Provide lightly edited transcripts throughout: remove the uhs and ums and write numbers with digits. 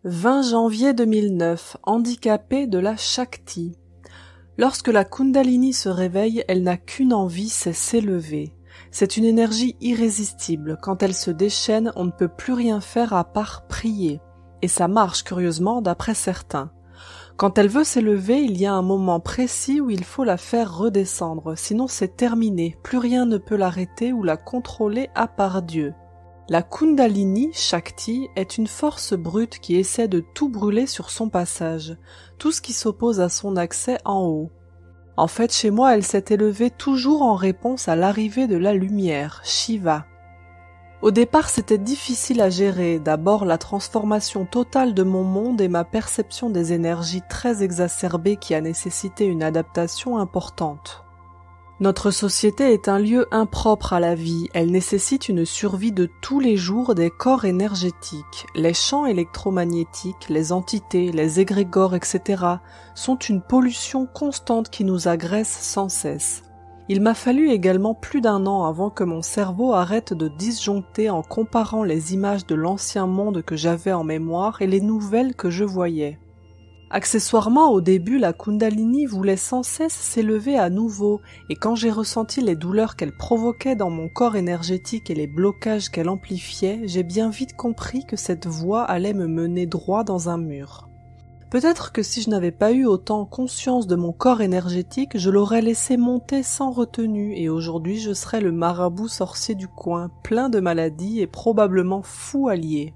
20 janvier 2009, handicapée de la Shakti. Lorsque la Kundalini se réveille, elle n'a qu'une envie, c'est s'élever. C'est une énergie irrésistible. Quand elle se déchaîne, on ne peut plus rien faire à part prier. Et ça marche, curieusement, d'après certains. Quand elle veut s'élever, il y a un moment précis où il faut la faire redescendre, sinon c'est terminé, plus rien ne peut l'arrêter ou la contrôler à part Dieu. La Kundalini Shakti est une force brute qui essaie de tout brûler sur son passage, tout ce qui s'oppose à son accès en haut. En fait, chez moi, elle s'est élevée toujours en réponse à l'arrivée de la lumière, Shiva. Au départ, c'était difficile à gérer, d'abord la transformation totale de mon monde et ma perception des énergies très exacerbées qui a nécessité une adaptation importante. Notre société est un lieu impropre à la vie, elle nécessite une survie de tous les jours des corps énergétiques. Les champs électromagnétiques, les entités, les égrégores, etc. sont une pollution constante qui nous agresse sans cesse. Il m'a fallu également plus d'1 an avant que mon cerveau arrête de disjoncter en comparant les images de l'ancien monde que j'avais en mémoire et les nouvelles que je voyais. Accessoirement, au début, la Kundalini voulait sans cesse s'élever à nouveau, et quand j'ai ressenti les douleurs qu'elle provoquait dans mon corps énergétique et les blocages qu'elle amplifiait, j'ai bien vite compris que cette voie allait me mener droit dans un mur. Peut-être que si je n'avais pas eu autant conscience de mon corps énergétique, je l'aurais laissé monter sans retenue, et aujourd'hui je serais le marabout sorcier du coin, plein de maladies et probablement fou allié.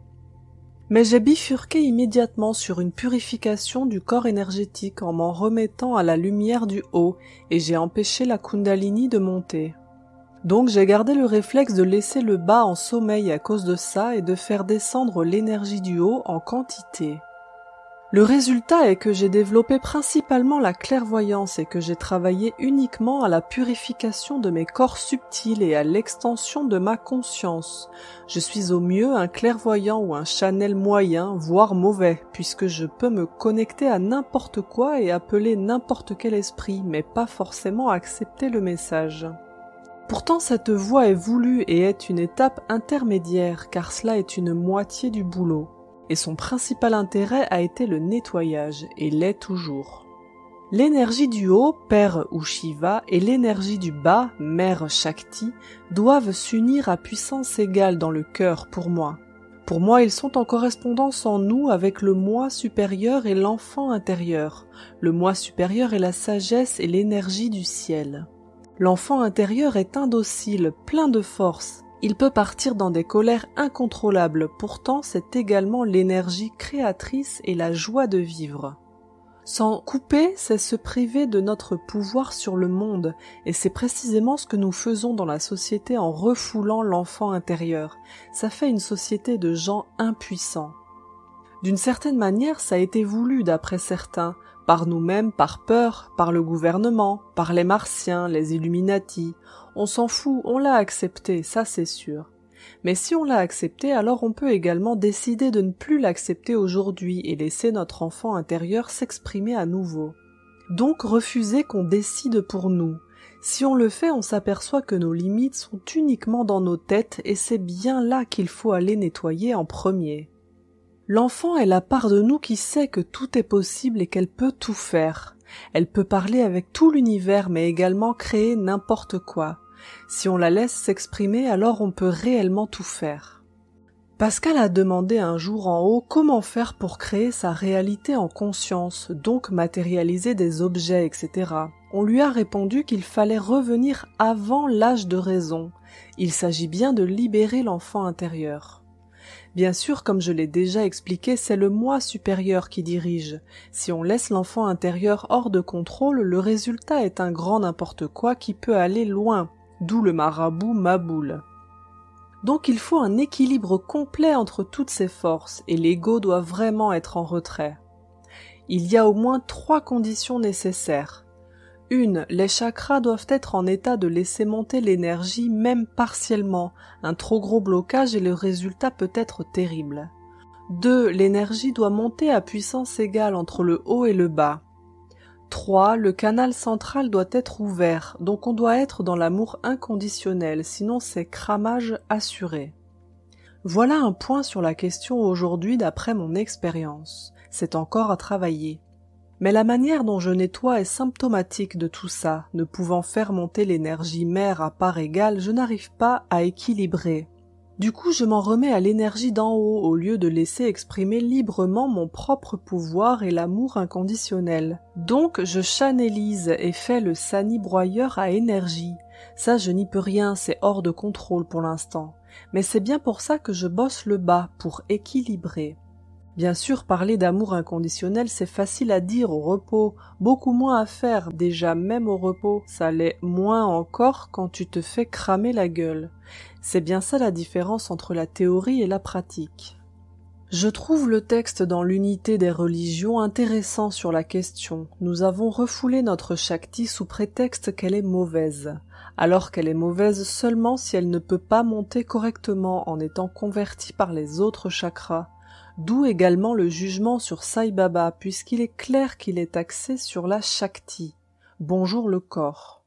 Mais j'ai bifurqué immédiatement sur une purification du corps énergétique en m'en remettant à la lumière du haut et j'ai empêché la Kundalini de monter. Donc j'ai gardé le réflexe de laisser le bas en sommeil à cause de ça et de faire descendre l'énergie du haut en quantité. Le résultat est que j'ai développé principalement la clairvoyance et que j'ai travaillé uniquement à la purification de mes corps subtils et à l'extension de ma conscience. Je suis au mieux un clairvoyant ou un channel moyen, voire mauvais, puisque je peux me connecter à n'importe quoi et appeler n'importe quel esprit, mais pas forcément accepter le message. Pourtant cette voie est voulue et est une étape intermédiaire, car cela est une moitié du boulot. Et son principal intérêt a été le nettoyage, et l'est toujours. L'énergie du haut, Père ou Shiva, et l'énergie du bas, Mère Shakti, doivent s'unir à puissance égale dans le cœur pour moi. Pour moi, ils sont en correspondance en nous avec le moi supérieur et l'enfant intérieur. Le moi supérieur est la sagesse et l'énergie du ciel. L'enfant intérieur est indocile, plein de force. Il peut partir dans des colères incontrôlables, pourtant c'est également l'énergie créatrice et la joie de vivre. S'en couper, c'est se priver de notre pouvoir sur le monde, et c'est précisément ce que nous faisons dans la société en refoulant l'enfant intérieur. Ça fait une société de gens impuissants. D'une certaine manière, ça a été voulu d'après certains, par nous-mêmes, par peur, par le gouvernement, par les Martiens, les Illuminati. On s'en fout, on l'a accepté, ça c'est sûr. Mais si on l'a accepté, alors on peut également décider de ne plus l'accepter aujourd'hui et laisser notre enfant intérieur s'exprimer à nouveau. Donc refuser qu'on décide pour nous. Si on le fait, on s'aperçoit que nos limites sont uniquement dans nos têtes et c'est bien là qu'il faut aller nettoyer en premier. L'enfant est la part de nous qui sait que tout est possible et qu'elle peut tout faire. Elle peut parler avec tout l'univers mais également créer n'importe quoi. Si on la laisse s'exprimer, alors on peut réellement tout faire. Pascal a demandé un jour en haut comment faire pour créer sa réalité en conscience, donc matérialiser des objets, etc. On lui a répondu qu'il fallait revenir avant l'âge de raison. Il s'agit bien de libérer l'enfant intérieur. Bien sûr, comme je l'ai déjà expliqué, c'est le moi supérieur qui dirige. Si on laisse l'enfant intérieur hors de contrôle, le résultat est un grand n'importe quoi qui peut aller loin, d'où le marabout Maboule. Donc il faut un équilibre complet entre toutes ces forces, et l'ego doit vraiment être en retrait. Il y a au moins 3 conditions nécessaires. 1. Les chakras doivent être en état de laisser monter l'énergie même partiellement. Un trop gros blocage et le résultat peut être terrible. 2. L'énergie doit monter à puissance égale entre le haut et le bas. 3. Le canal central doit être ouvert, donc on doit être dans l'amour inconditionnel, sinon c'est cramage assuré. Voilà un point sur la question aujourd'hui d'après mon expérience. C'est encore à travailler. Mais la manière dont je nettoie est symptomatique de tout ça. Ne pouvant faire monter l'énergie mère à part égale, je n'arrive pas à équilibrer. Du coup, je m'en remets à l'énergie d'en haut au lieu de laisser exprimer librement mon propre pouvoir et l'amour inconditionnel. Donc, je channelise et fais le sani broyeur à énergie. Ça, je n'y peux rien, c'est hors de contrôle pour l'instant. Mais c'est bien pour ça que je bosse le bas, pour équilibrer. Bien sûr, parler d'amour inconditionnel, c'est facile à dire au repos, beaucoup moins à faire. Déjà, même au repos, ça l'est moins encore quand tu te fais cramer la gueule. C'est bien ça la différence entre la théorie et la pratique. Je trouve le texte dans l'unité des religions intéressant sur la question. Nous avons refoulé notre Shakti sous prétexte qu'elle est mauvaise, alors qu'elle est mauvaise seulement si elle ne peut pas monter correctement en étant convertie par les autres chakras. D'où également le jugement sur Sai Baba, puisqu'il est clair qu'il est axé sur la Shakti. Bonjour le corps.